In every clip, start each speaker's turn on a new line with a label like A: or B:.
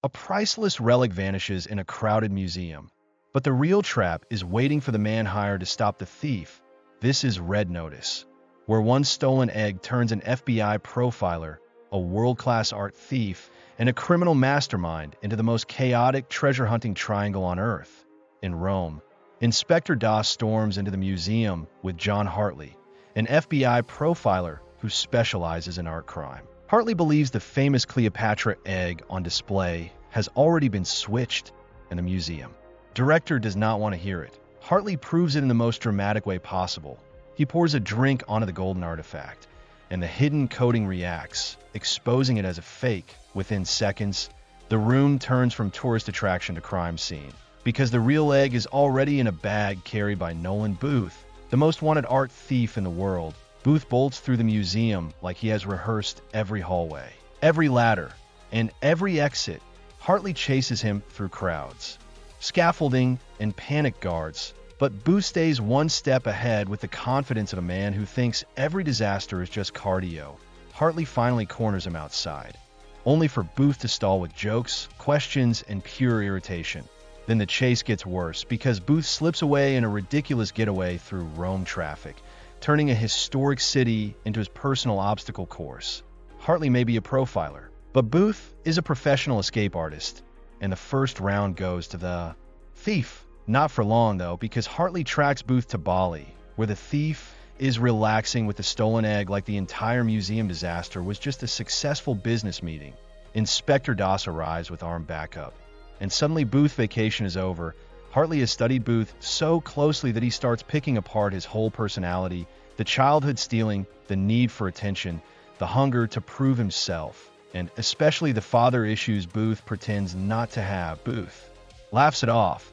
A: A priceless relic vanishes in a crowded museum. But the real trap is waiting for the man hired to stop the thief. This is Red Notice, where one stolen egg turns an FBI profiler, a world-class art thief, and a criminal mastermind into the most chaotic treasure-hunting triangle on Earth. In Rome, Inspector Doss storms into the museum with John Hartley, an FBI profiler who specializes in art crime. Hartley believes the famous Cleopatra egg on display has already been switched in the museum. Director does not want to hear it. Hartley proves it in the most dramatic way possible. He pours a drink onto the golden artifact, and the hidden coating reacts, exposing it as a fake. Within seconds, the room turns from tourist attraction to crime scene, because the real egg is already in a bag carried by Nolan Booth, the most wanted art thief in the world. Booth bolts through the museum like he has rehearsed every hallway, every ladder, and every exit. Hartley chases him through crowds, scaffolding, and panic guards, but Booth stays one step ahead with the confidence of a man who thinks every disaster is just cardio. Hartley finally corners him outside, only for Booth to stall with jokes, questions, and pure irritation. Then the chase gets worse because Booth slips away in a ridiculous getaway through Rome traffic, turning a historic city into his personal obstacle course. Hartley may be a profiler, but Booth is a professional escape artist, and the first round goes to the thief. Not for long, though, because Hartley tracks Booth to Bali, where the thief is relaxing with the stolen egg like the entire museum disaster was just a successful business meeting. Inspector Doss arrives with armed backup, and suddenly Booth's vacation is over. Hartley has studied Booth so closely that he starts picking apart his whole personality, the childhood stealing, the need for attention, the hunger to prove himself, and especially the father issues Booth pretends not to have. Booth laughs it off,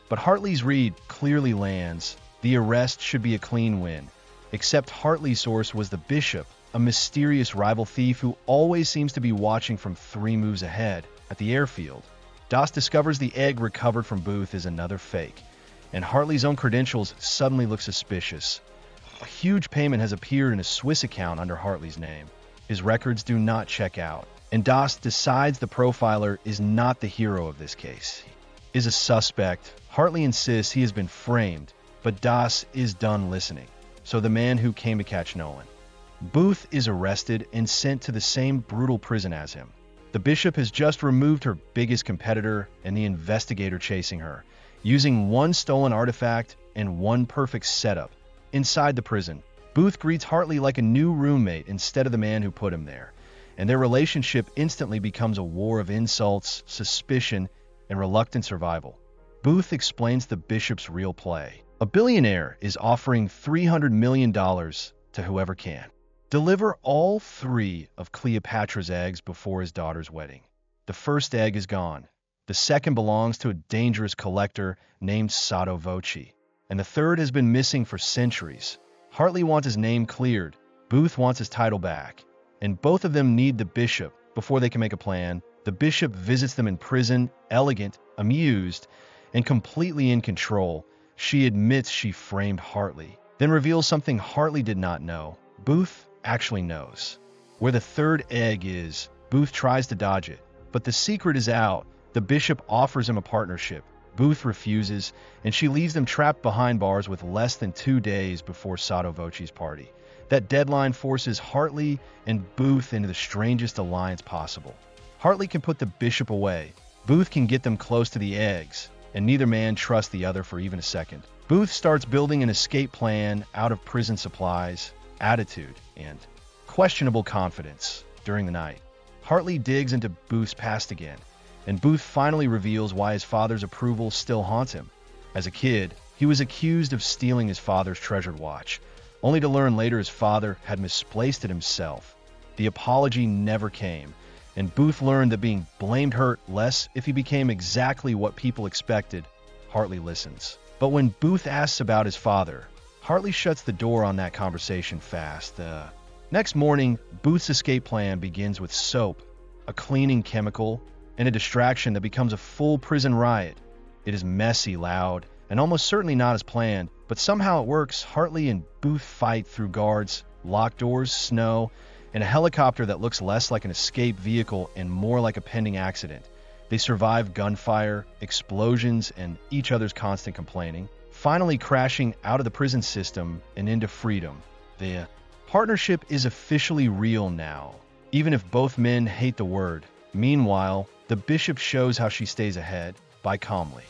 A: but Hartley's read clearly lands. The arrest should be a clean win, except Hartley's source was the bishop, a mysterious rival thief who always seems to be watching from 3 moves ahead at the airfield. Doss discovers the egg recovered from Booth is another fake, and Hartley's own credentials suddenly look suspicious. A huge payment has appeared in a Swiss account under Hartley's name. His records do not check out, and Doss decides the profiler is not the hero of this case. He is a suspect. Hartley insists he has been framed, but Doss is done listening. So the man who came to catch Nolan. Booth is arrested and sent to the same brutal prison as him. The bishop has just removed her biggest competitor and the investigator chasing her, using one stolen artifact and one perfect setup. Inside the prison, Booth greets Hartley like a new roommate instead of the man who put him there, and their relationship instantly becomes a war of insults, suspicion, and reluctant survival. Booth explains the bishop's real play. A billionaire is offering $300 million to whoever can deliver all 3 of Cleopatra's eggs before his daughter's wedding. The first egg is gone. The second belongs to a dangerous collector named Sotto Voce, and the third has been missing for centuries. Hartley wants his name cleared. Booth wants his title back, and both of them need the bishop before they can make a plan. The bishop visits them in prison, elegant, amused, and completely in control. She admits she framed Hartley, then reveals something Hartley did not know. Booth actually knows where the third egg is. Booth tries to dodge it, but the secret is out. The bishop offers him a partnership. Booth refuses, and she leaves them trapped behind bars with less than 2 days before Sotto Voce's party. That deadline forces Hartley and Booth into the strangest alliance possible. Hartley can put the bishop away. Booth can get them close to the eggs, and neither man trusts the other for even a second. Booth starts building an escape plan out of prison supplies, attitude, and questionable confidence during the night. Hartley digs into Booth's past again, and Booth finally reveals why his father's approval still haunts him. As a kid, he was accused of stealing his father's treasured watch, only to learn later his father had misplaced it himself. The apology never came, and Booth learned that being blamed hurt less if he became exactly what people expected. Hartley listens. But when Booth asks about his father, Hartley shuts the door on that conversation fast. Next morning, Booth's escape plan begins with soap, a cleaning chemical, and a distraction that becomes a full prison riot. It is messy, loud, and almost certainly not as planned, but somehow it works. Hartley and Booth fight through guards, locked doors, snow, and a helicopter that looks less like an escape vehicle and more like a pending accident. They survive gunfire, explosions, and each other's constant complaining, finally crashing out of the prison system and into freedom. The partnership is officially real now, even if both men hate the word. Meanwhile, the bishop shows how she stays ahead by calmly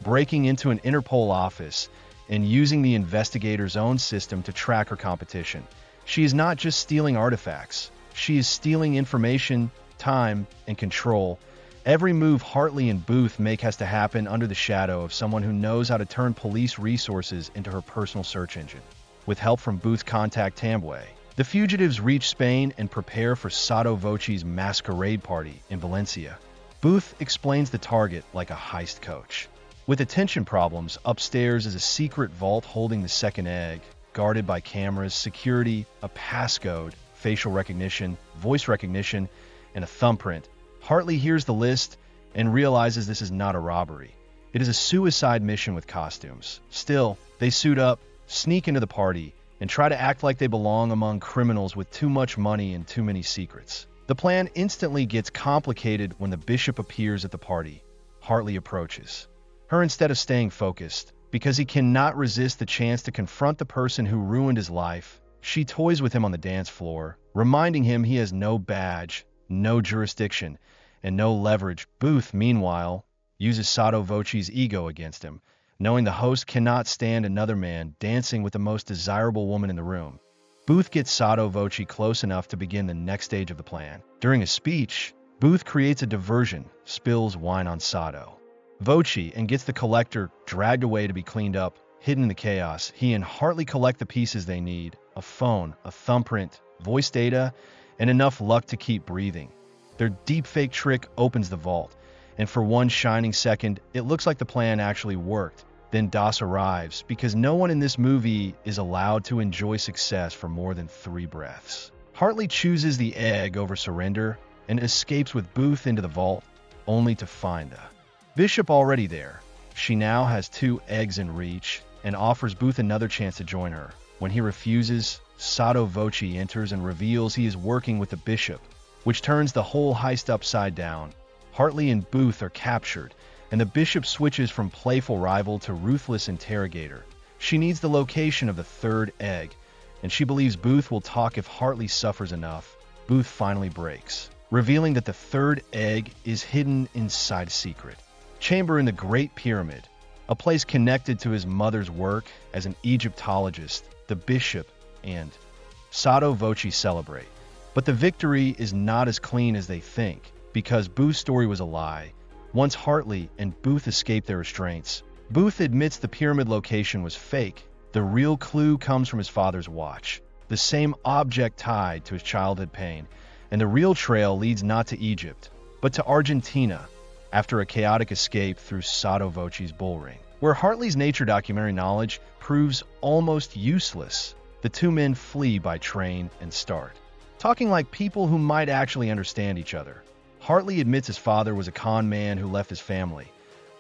A: breaking into an Interpol office and using the investigator's own system to track her competition. She is not just stealing artifacts, she is stealing information, time, and control. Every move Hartley and Booth make has to happen under the shadow of someone who knows how to turn police resources into her personal search engine. With help from Booth's contact Tambwe, the fugitives reach Spain and prepare for Sotto Voce's masquerade party in Valencia. Booth explains the target like a heist coach. With attention problems, upstairs is a secret vault holding the second egg, guarded by cameras, security, a passcode, facial recognition, voice recognition, and a thumbprint. Hartley hears the list and realizes this is not a robbery. It is a suicide mission with costumes. Still, they suit up, sneak into the party, and try to act like they belong among criminals with too much money and too many secrets. The plan instantly gets complicated when the bishop appears at the party. Hartley approaches her instead of staying focused. Because he cannot resist the chance to confront the person who ruined his life, she toys with him on the dance floor, reminding him he has no badge, no jurisdiction, and no leverage. Booth, meanwhile, uses Sotto Voce's ego against him, knowing the host cannot stand another man dancing with the most desirable woman in the room. Booth gets Sotto Voce close enough to begin the next stage of the plan. During a speech, Booth creates a diversion, spills wine on Sotto Voce, and gets the collector dragged away to be cleaned up. Hidden in the chaos, he and Hartley collect the pieces they need: a phone, a thumbprint, voice data, and enough luck to keep breathing. Their deepfake trick opens the vault, and for one shining second, it looks like the plan actually worked. Then DOS arrives, because no one in this movie is allowed to enjoy success for more than 3 breaths. Hartley chooses the egg over surrender and escapes with Booth into the vault, only to find the bishop already there. She now has 2 eggs in reach and offers Booth another chance to join her. When he refuses, Sotto Voce enters and reveals he is working with the bishop, which turns the whole heist upside down. Hartley and Booth are captured, and the bishop switches from playful rival to ruthless interrogator. She needs the location of the 3rd egg, and she believes Booth will talk if Hartley suffers enough. Booth finally breaks, revealing that the 3rd egg is hidden inside a secret chamber in the Great Pyramid, a place connected to his mother's work as an Egyptologist. The bishop and Sotto Voce celebrate, but the victory is not as clean as they think, because Booth's story was a lie. Once Hartley and Booth escape their restraints, Booth admits the pyramid location was fake. The real clue comes from his father's watch, the same object tied to his childhood pain, and the real trail leads not to Egypt, but to Argentina, after a chaotic escape through Sotto Voce's bullring, where Hartley's nature documentary knowledge proves almost useless. The 2 men flee by train and start talking like people who might actually understand each other. Hartley admits his father was a con man who left his family.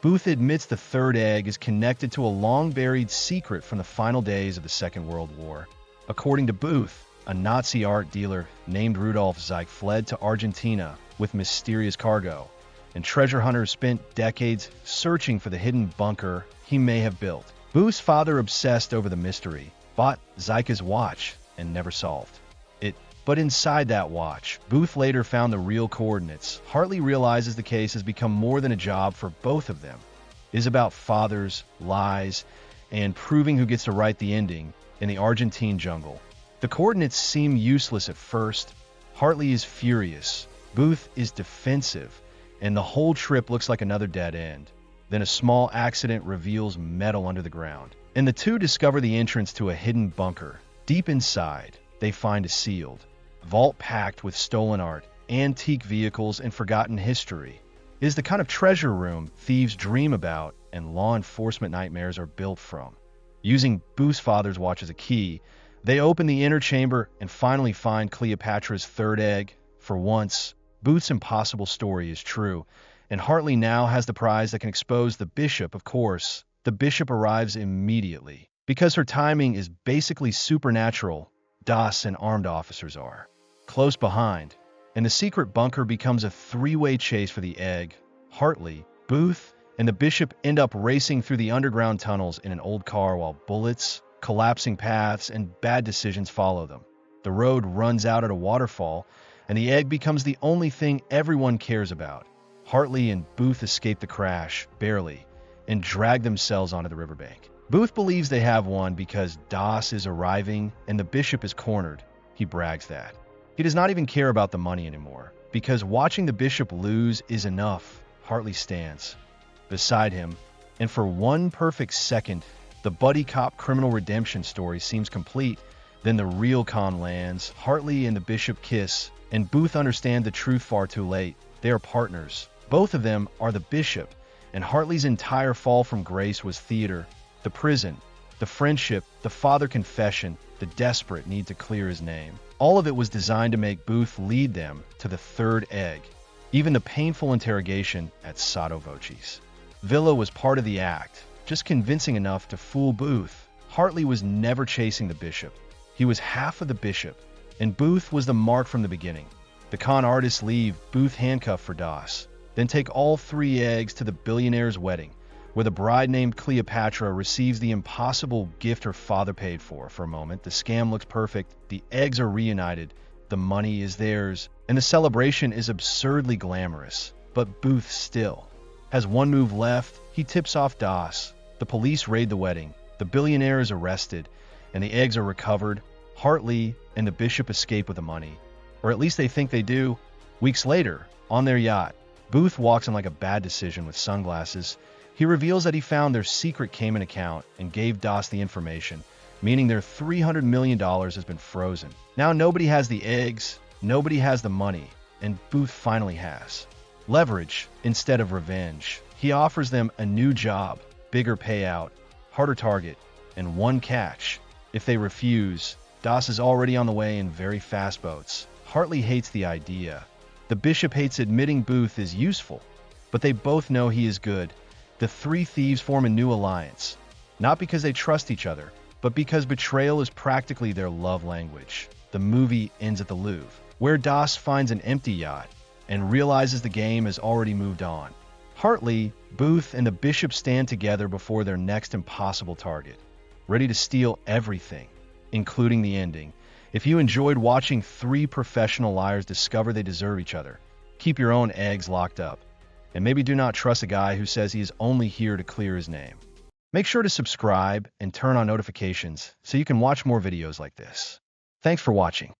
A: Booth admits the 3rd egg is connected to a long-buried secret from the final days of the Second World War. According to Booth, a Nazi art dealer named Rudolf Zeig fled to Argentina with mysterious cargo, and treasure hunters spent decades searching for the hidden bunker he may have built. Booth's father, obsessed over the mystery, bought Zeig's watch and never solved it. But inside that watch, Booth later found the real coordinates. Hartley realizes the case has become more than a job for both of them. It is about fathers, lies, and proving who gets to write the ending in the Argentine jungle. The coordinates seem useless at first. Hartley is furious, Booth is defensive, and the whole trip looks like another dead end. Then a small accident reveals metal under the ground, and the 2 discover the entrance to a hidden bunker. Deep inside, they find a sealed vault packed with stolen art, antique vehicles, and forgotten history. It is the kind of treasure room thieves dream about and law enforcement nightmares are built from. Using Booth's father's watch as a key, they open the inner chamber and finally find Cleopatra's 3rd egg. For once, Booth's impossible story is true, and Hartley now has the prize that can expose the bishop. Of course, the bishop arrives immediately. Because her timing is basically supernatural, DOS and armed officers are close behind, and the secret bunker becomes a 3-way chase for the egg. Hartley, Booth, and the bishop end up racing through the underground tunnels in an old car while bullets, collapsing paths, and bad decisions follow them. The road runs out at a waterfall, and the egg becomes the only thing everyone cares about. Hartley and Booth escape the crash, barely, and drag themselves onto the riverbank. Booth believes they have won because Das is arriving and the bishop is cornered. He brags that. He does not even care about the money anymore, because watching the bishop lose is enough. Hartley stands beside him, and for one perfect second, the buddy cop criminal redemption story seems complete. Then the real con lands. Hartley and the bishop kiss, and Booth understand the truth far too late. They are partners. Both of them are the bishop, and Hartley's entire fall from grace was theater. The prison, the friendship, the father confession, the desperate need to clear his name. All of it was designed to make Booth lead them to the third egg. Even the painful interrogation at Sotto Voce's villa was part of the act, just convincing enough to fool Booth. Hartley was never chasing the bishop. He was half of the bishop, and Booth was the mark from the beginning. The con artists leave Booth handcuffed for Das, then take all 3 eggs to the billionaire's wedding, where the bride named Cleopatra receives the impossible gift her father paid for. For a moment, the scam looks perfect, the eggs are reunited, the money is theirs, and the celebration is absurdly glamorous. But Booth still has one move left. He tips off Das. The police raid the wedding, the billionaire is arrested, and the eggs are recovered. Hartley and the bishop escape with the money, or at least they think they do. Weeks later, on their yacht, Booth walks in like a bad decision with sunglasses. He reveals that he found their secret Cayman account and gave Das the information, meaning their $300 million has been frozen. Now nobody has the eggs, nobody has the money, and Booth finally has leverage instead of revenge. He offers them a new job, bigger payout, harder target, and one catch. If they refuse, Das is already on the way in very fast boats. Hartley hates the idea. The bishop hates admitting Booth is useful, but they both know he is good. The 3 thieves form a new alliance, not because they trust each other, but because betrayal is practically their love language. The movie ends at the Louvre, where Das finds an empty yacht and realizes the game has already moved on. Hartley, Booth, and the bishop stand together before their next impossible target, ready to steal everything, including the ending. If you enjoyed watching 3 professional liars discover they deserve each other, keep your own eggs locked up. And maybe do not trust a guy who says he is only here to clear his name. Make sure to subscribe and turn on notifications so you can watch more videos like this. Thanks for watching.